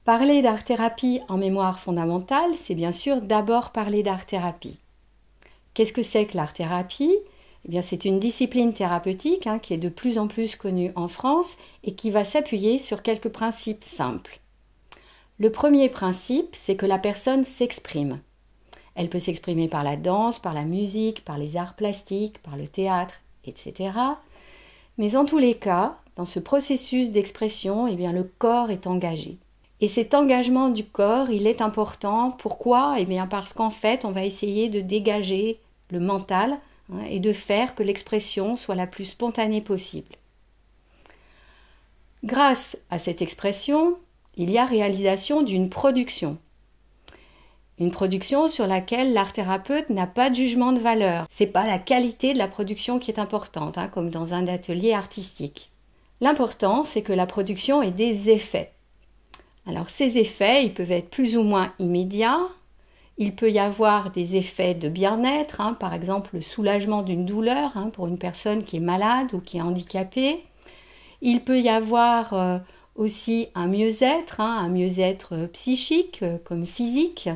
Parler d'art-thérapie en mémoire fondamentale, c'est bien sûr d'abord parler d'art-thérapie. Qu'est-ce que c'est que l'art-thérapie ? Eh bien, c'est une discipline thérapeutique qui est de plus en plus connue en France et qui va s'appuyer sur quelques principes simples. Le premier principe, c'est que la personne s'exprime. Elle peut s'exprimer par la danse, par la musique, par les arts plastiques, par le théâtre, etc. Mais en tous les cas, dans ce processus d'expression, eh bien, le corps est engagé. Et cet engagement du corps, il est important. Pourquoi ? Eh bien, parce qu'en fait, on va essayer de dégager le mental et de faire que l'expression soit la plus spontanée possible. Grâce à cette expression, il y a réalisation d'une production. Une production sur laquelle l'art-thérapeute n'a pas de jugement de valeur. Ce n'est pas la qualité de la production qui est importante, comme dans un atelier artistique. L'important, c'est que la production ait des effets. Alors ces effets, ils peuvent être plus ou moins immédiats. Il peut y avoir des effets de bien-être, par exemple le soulagement d'une douleur pour une personne qui est malade ou qui est handicapée. Il peut y avoir aussi un mieux-être psychique comme physique.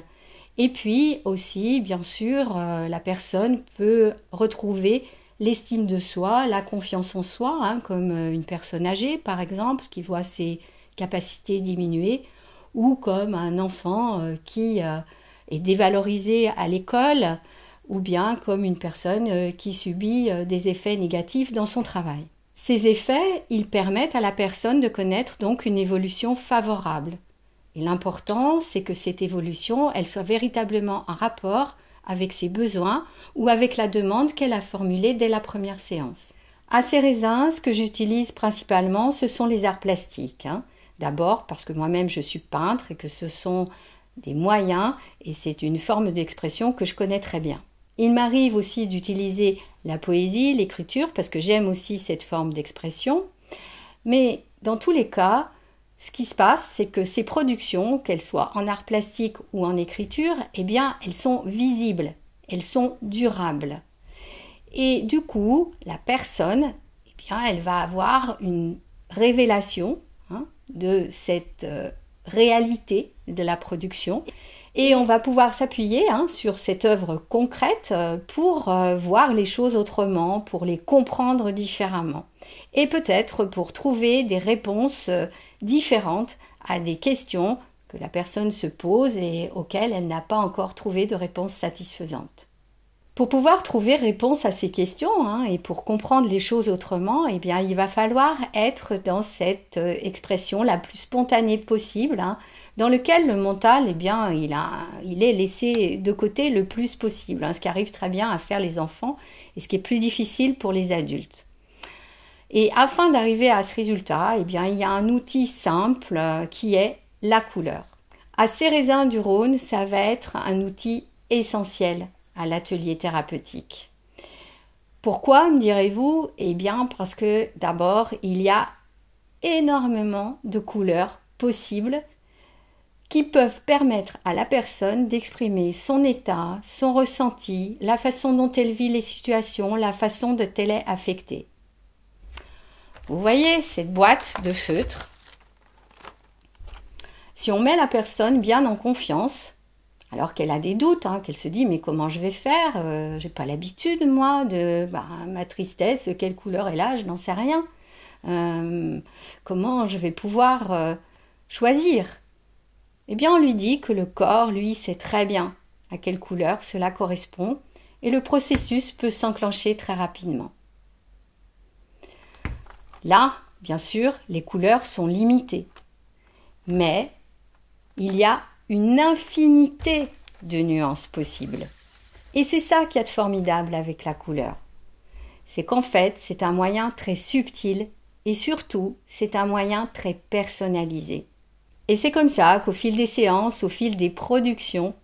Et puis aussi, bien sûr, la personne peut retrouver l'estime de soi, la confiance en soi, comme une personne âgée par exemple, qui voit ses capacités diminuer, ou comme un enfant qui est dévalorisé à l'école, ou bien comme une personne qui subit des effets négatifs dans son travail. Ces effets, ils permettent à la personne de connaître donc une évolution favorable. Et l'important, c'est que cette évolution, elle soit véritablement en rapport avec ses besoins ou avec la demande qu'elle a formulée dès la première séance. À ces raisins, ce que j'utilise principalement, ce sont les arts plastiques. D'abord parce que moi-même je suis peintre et que ce sont des moyens et c'est une forme d'expression que je connais très bien. Il m'arrive aussi d'utiliser la poésie, l'écriture, parce que j'aime aussi cette forme d'expression. Mais dans tous les cas, ce qui se passe, c'est que ces productions, qu'elles soient en art plastique ou en écriture, eh bien, elles sont visibles, elles sont durables. Et du coup, la personne, eh bien, elle va avoir une révélation de cette réalité de la production. Et on va pouvoir s'appuyer sur cette œuvre concrète pour voir les choses autrement, pour les comprendre différemment. Et peut-être pour trouver des réponses différentes à des questions que la personne se pose et auxquelles elle n'a pas encore trouvé de réponse satisfaisante. Pour pouvoir trouver réponse à ces questions et pour comprendre les choses autrement, eh bien, il va falloir être dans cette expression la plus spontanée possible, dans lequel le mental, eh bien, il est laissé de côté le plus possible, ce qui arrive très bien à faire les enfants et ce qui est plus difficile pour les adultes. Et afin d'arriver à ce résultat, eh bien, il y a un outil simple qui est la couleur. À Cérézin du Rhône, ça va être un outil essentiel à l'atelier thérapeutique. Pourquoi, me direz-vous ? Eh bien, parce que d'abord, il y a énormément de couleurs possibles qui peuvent permettre à la personne d'exprimer son état, son ressenti, la façon dont elle vit les situations, la façon dont elle est affectée. Vous voyez cette boîte de feutre. Si on met la personne bien en confiance, alors qu'elle a des doutes, qu'elle se dit « mais comment je vais faire ? J'ai pas l'habitude, moi, de ma tristesse, quelle couleur est là, je n'en sais rien. Comment je vais pouvoir choisir ?» Eh bien, on lui dit que le corps, lui, sait très bien à quelle couleur cela correspond et le processus peut s'enclencher très rapidement. Là, bien sûr, les couleurs sont limitées, mais il y a une infinité de nuances possibles. Et c'est ça qu'il y a de formidable avec la couleur. C'est qu'en fait, c'est un moyen très subtil et surtout, c'est un moyen très personnalisé. Et c'est comme ça qu'au fil des séances, au fil des productions,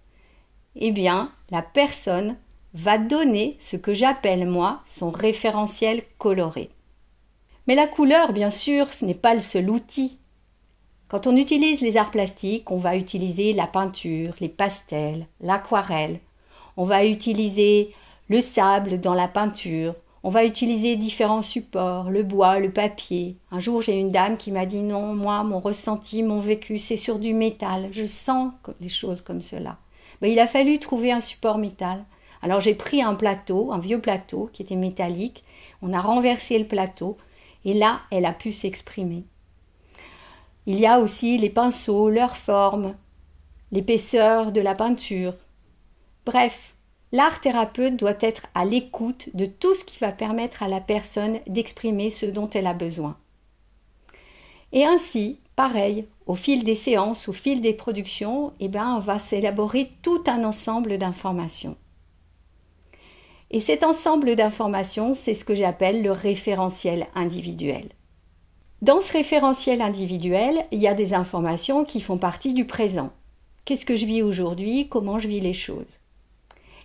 eh bien, la personne va donner ce que j'appelle, moi, son référentiel coloré. Mais la couleur, bien sûr, ce n'est pas le seul outil. Quand on utilise les arts plastiques, on va utiliser la peinture, les pastels, l'aquarelle. On va utiliser le sable dans la peinture. On va utiliser différents supports, le bois, le papier. Un jour, j'ai une dame qui m'a dit non, moi, mon ressenti, mon vécu, c'est sur du métal. Je sens les choses comme cela. Ben, il a fallu trouver un support métal. Alors j'ai pris un plateau, un vieux plateau qui était métallique. On a renversé le plateau et là, elle a pu s'exprimer. Il y a aussi les pinceaux, leur forme, l'épaisseur de la peinture. Bref, l'art-thérapeute doit être à l'écoute de tout ce qui va permettre à la personne d'exprimer ce dont elle a besoin. Et ainsi, pareil, au fil des séances, au fil des productions, on va s'élaborer tout un ensemble d'informations. Et cet ensemble d'informations, c'est ce que j'appelle le référentiel individuel. Dans ce référentiel individuel, il y a des informations qui font partie du présent. Qu'est-ce que je vis aujourd'hui? Comment je vis les choses?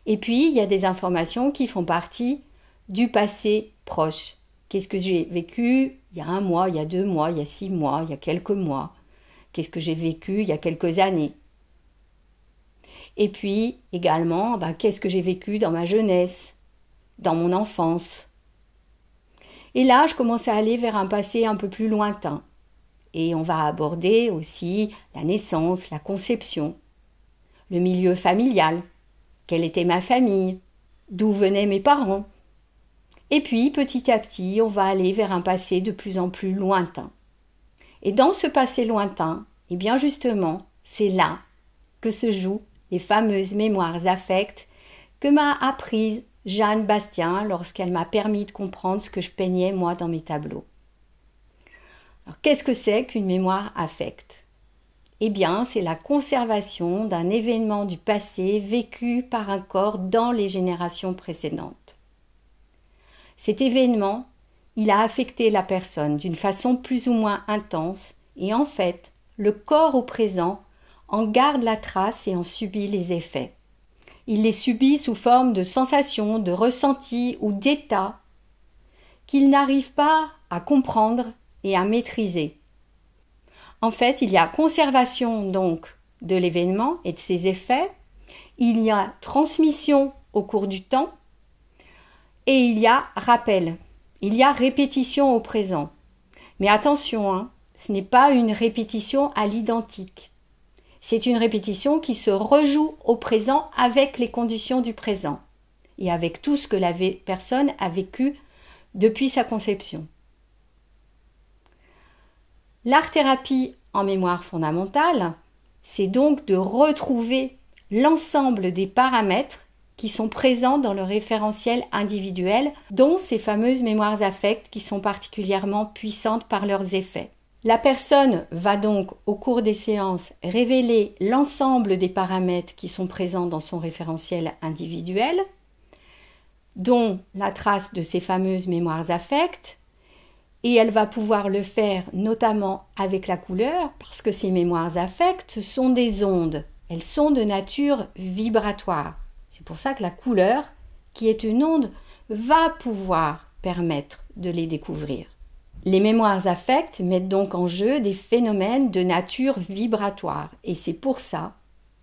Et puis, il y a des informations qui font partie du passé proche. Qu'est-ce que j'ai vécu il y a 1 mois, il y a 2 mois, il y a 6 mois, il y a quelques mois? Qu'est-ce que j'ai vécu il y a quelques années? Et puis, également, qu'est-ce que j'ai vécu dans ma jeunesse, dans mon enfance? Et là, je commence à aller vers un passé un peu plus lointain. Et on va aborder aussi la naissance, la conception, le milieu familial, quelle était ma famille, d'où venaient mes parents. Et puis, petit à petit, on va aller vers un passé de plus en plus lointain. Et dans ce passé lointain, bien justement, c'est là que se jouent les fameuses mémoires affects que m'a apprises Jeanne Bastien lorsqu'elle m'a permis de comprendre ce que je peignais moi dans mes tableaux. Alors, qu'est-ce que c'est qu'une mémoire affecte? C'est la conservation d'un événement du passé vécu par un corps dans les générations précédentes. Cet événement, il a affecté la personne d'une façon plus ou moins intense et en fait, le corps au présent en garde la trace et en subit les effets. Il les subit sous forme de sensations, de ressentis ou d'états qu'il n'arrive pas à comprendre et à maîtriser. En fait, il y a conservation donc de l'événement et de ses effets, il y a transmission au cours du temps et il y a rappel, il y a répétition au présent. Mais attention, ce n'est pas une répétition à l'identique. C'est une répétition qui se rejoue au présent avec les conditions du présent et avec tout ce que la personne a vécu depuis sa conception. L'art-thérapie en mémoire fondamentale, c'est donc de retrouver l'ensemble des paramètres qui sont présents dans le référentiel individuel, dont ces fameuses mémoires affects qui sont particulièrement puissantes par leurs effets. La personne va donc, au cours des séances, révéler l'ensemble des paramètres qui sont présents dans son référentiel individuel, dont la trace de ces fameuses mémoires affects, et elle va pouvoir le faire notamment avec la couleur, parce que ces mémoires affects sont des ondes, elles sont de nature vibratoire. C'est pour ça que la couleur, qui est une onde, va pouvoir permettre de les découvrir. Les mémoires affects mettent donc en jeu des phénomènes de nature vibratoire. Et c'est pour ça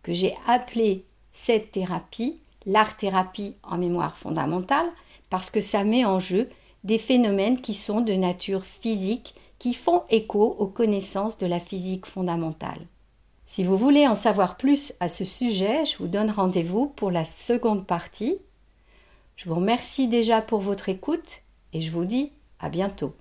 que j'ai appelé cette thérapie l'art-thérapie en mémoire fondamentale, parce que ça met en jeu des phénomènes qui sont de nature physique, qui font écho aux connaissances de la physique fondamentale. Si vous voulez en savoir plus à ce sujet, je vous donne rendez-vous pour la seconde partie. Je vous remercie déjà pour votre écoute et je vous dis à bientôt.